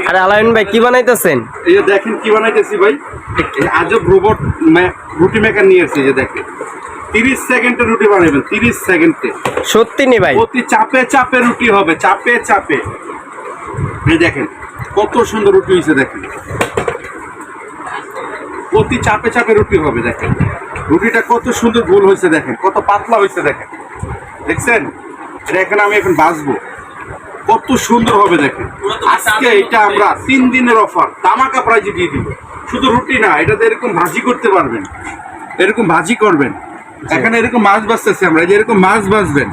আরে আলামিন ভাই কি বানাইতেছেন? এই যে দেখেন কি বানাইতেছি ভাই, আজব রোবট রুটি মেকার নিয়ে এসেছি। যে দেখেন 30 সেকেন্ডে রুটি বানাবেন, 30 সেকেন্ডে। সত্যি নি ভাই? অতি চাপে চাপে রুটি হবে, চাপে চাপে। এই দেখেন কত সুন্দর রুটি হয়েছে, দেখেন অতি চাপে চাপে রুটি হবে। দেখেন রুটিটা কত সুন্দর গোল হয়েছে, দেখেন কত পাতলা হয়েছে, দেখেন দেখছেন? এটা এখানে আমি এখন বাজবো, কত সুন্দর হবে দেখেন। আজকে এটা আমরা 3 দিনের অফার ধামাকা প্রাইজে দিয়ে দিব। শুধু রুটি না, এটাতে এরকম ভাজি করতে পারবেন, এরকম ভাজি করবেন। এখানে এরকম মাছ বাজতেছে আমরা, এই যে এরকম মাছ বাজবেন,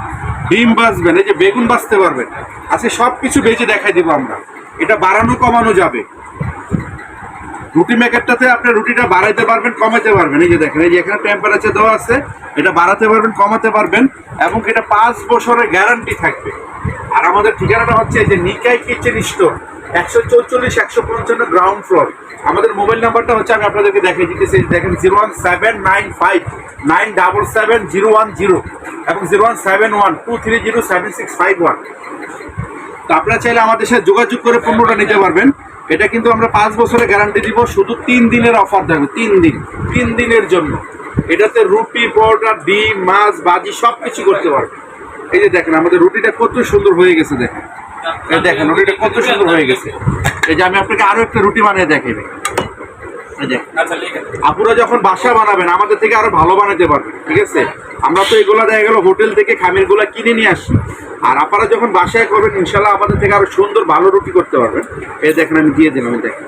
ডিম বাজবেন, এই যে বেগুন বাজতে পারবেন। আজকে সব কিছু বেজে দেখাই দিব আমরা। এটা বাড়ানো কমানো যাবে। রুটি মেকারটাতে আপনি রুটিটা বাড়াইতে পারবেন, কমাতে পারবেন। এই যে দেখেন, এই যে এখানে টেম্পারেচার দেওয়া আছে, এটা বাড়াতে পারবেন, কমাতে পারবেন, এবং এটা 5 বছরের গ্যারান্টি থাকবে। আর আমাদের ঠিকানাটা হচ্ছে এই যে নিকাই কিচেন স্টোর, 144-155 গ্রাউন্ড ফ্লোর। আমাদের মোবাইল নাম্বারটা হচ্ছে, আমি আপনাদেরকে দেখিয়ে দিতেছি, দেখেন 01795977010 এবং 0171230765 তো আপনারা চাইলে আমাদের সাথে যোগাযোগ করে পণ্যটা নিতে পারবেন। এটা কিন্তু আমরা 5 বছরের গ্যারান্টি দিব, শুধু 3 দিনের অফার থাকবে। 3 দিনের জন্য এটাতে রুটি, পরোটা, ডিম, মাছ, ভাজি সব কিছু করতে পারবেন। এই যে দেখেন আমাদের রুটিটা কত সুন্দর হয়ে গেছে, দেখেন এই দেখেন রুটিটা কত সুন্দর হয়ে গেছে। এই যে আমি আপনাকে আরো একটা রুটি বানিয়ে দেখাই। আপুরা যখন বাসা বানাবেন আমাদের থেকে আরো ভালো বানাতে পারবেন, ঠিক আছে? আমরা তো এগুলা দেখা গেল হোটেল থেকে খামির গুলা কিনে নিয়ে আসি, আর আপনারা যখন বাসায় করবেন ইনশাল্লাহ আমাদের থেকে আরো সুন্দর ভালো রুটি করতে পারবেন। এই দেখেন আমি দিয়ে দিলাম, দেখেন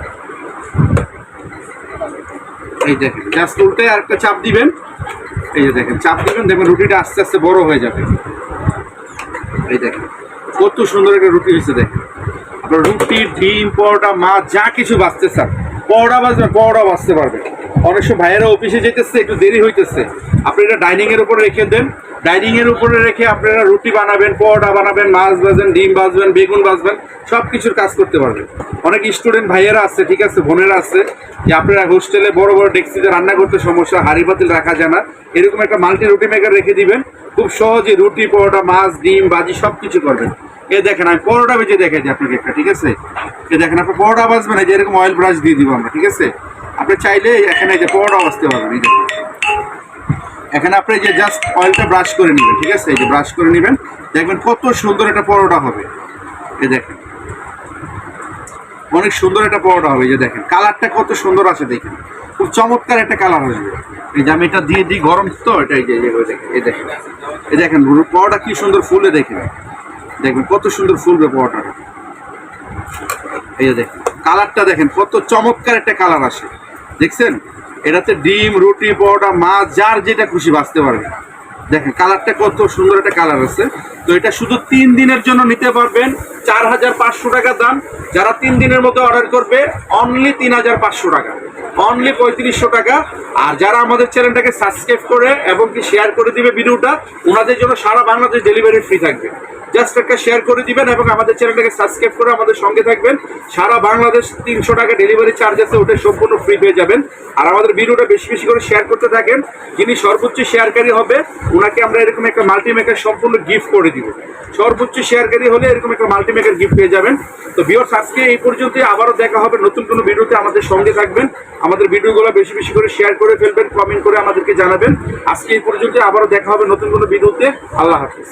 এই দেখেন জাস্ট উল্টে আর একটা চাপ দিবেন। এই যে দেখেন চাপ দিবেন, দেখবেন রুটিটা আস্তে আস্তে বড় হয়ে যাবে। এই দেখেন কত সুন্দর একটা রুটি হয়েছে। দেখেন আপনার রুটি, ডিম, পরোটা, মাছ যা কিছু বাঁচতে চান, পরোটা বাজবে, পরোটা বাঁচতে পারবে। অনেক সময় ভাইয়েরা অফিসে যেতেছে, একটু দেরি হইতেছে, আপনি এটা ডাইনিং এর উপরে রেখে দেন। ডাইনিং এর উপরে রেখে আপনারা রুটি বানাবেন, পরোটা বানাবেন, মাছ ভাজবেন, ডিম ভাজবেন, বেগুন ভাজবেন, সব কিছুর কাজ করতে পারবেন। অনেক স্টুডেন্ট ভাইয়েরা আছে, ঠিক আছে, বোনেরা আছে, যে আপনারা হোস্টেলে বড় বড় ডেক্সিতে রান্না করতে সমস্যা, হাঁড়ি পাতিল রাখা যায় না, এরকম একটা মাল্টি রুটি মেকার রেখে দিবেন। খুব সহজে রুটি, পরোটা, মাছ, ডিম, ভাজি সব কিছু করবেন। এ দেখেন আমি পরোটা ভেজে দেখাচ্ছি আপনাকে একটা, ঠিক আছে? এ দেখেন আপনি পরোটা ভাজবেন, এই যে এরকম অয়েল ব্রাশ দিয়ে দিব আমরা, ঠিক আছে? আপনি চাইলে এখানে যে পরোটা ভাজতে পারবেন। এই দেখেন এখানে আপনি যে জাস্ট অয়েলটা ব্রাশ করে নেবেন, ঠিক আছে? এই যে ব্রাশ করে নেবেন, দেখবেন কত সুন্দর একটা পরোটা হবে। এই দেখেন অনেক সুন্দর একটা পরোটা হবে। এই যে দেখেন কালারটা কত সুন্দর আছে, দেখেন খুব চমৎকার একটা কালার আসবে। এই যে আমি এটা দিয়ে দিই, গরম তো এটা। এই যে দেখেন, এই দেখেন পরোটা কি সুন্দর ফুলে, দেখেন দেখবেন কত সুন্দর ফুলবে পরোটাটা। এই যে দেখেন কালারটা দেখেন কত চমৎকার একটা কালার আসে, দেখছেন? এটাতে ডিম, রুটি, পরোটা, মাছ যার যেটা খুশি বাঁচতে পারবে। দেখেন কালারটা কত সুন্দর একটা কালার আছে। তো এটা শুধু 3 দিনের জন্য নিতে পারবেন, 4500 টাকা দাম। যারা 3 দিনের মধ্যে অর্ডার করবে অনলি 3500 টাকা, অনলি 3500 টাকা। আর যারা আমাদের চ্যানেলটাকে সাবস্ক্রাইব করে এবং কি শেয়ার করে দিবে ভিডিওটা, ওনাদের জন্য সারা বাংলাদেশ ডেলিভারি ফ্রি থাকবে। জাস্ট একটা শেয়ার করে দিবেন এবং আমাদের চ্যানেলটাকে সাবস্ক্রাইব করে আমাদের সঙ্গে থাকবেন। সারা বাংলাদেশ 300 টাকা ডেলিভারি চার্জ আছে, ওটা সম্পূর্ণ ফ্রি পেয়ে যাবেন। আর আমাদের ভিডিওটা বেশি বেশি করে শেয়ার করতে থাকেন। যিনি সর্বোচ্চ শেয়ারকারী হবে ওনাকে আমরা এরকম একটা মাল্টিমেকার সম্পূর্ণ গিফট করে দিব। সর্বোচ্চ শেয়ারকারী হলে এরকম একটা মাল্টিমেকার গিফট পেয়ে যাবেন। তো ভিউয়ার্স আজকে এই পর্যন্তই, আবারও দেখা হবে নতুন কোনো ভিডিওতে। আমাদের সঙ্গে থাকবেন, আমাদের ভিডিওগুলো বেশি বেশি করে শেয়ার করে ফেলবেন, কমেন্ট করে আমাদেরকে জানাবেন। আজকে এই পর্যন্ত, আবারও দেখা হবে নতুন কোনো ভিডিওতে। আল্লাহ হাফেজ।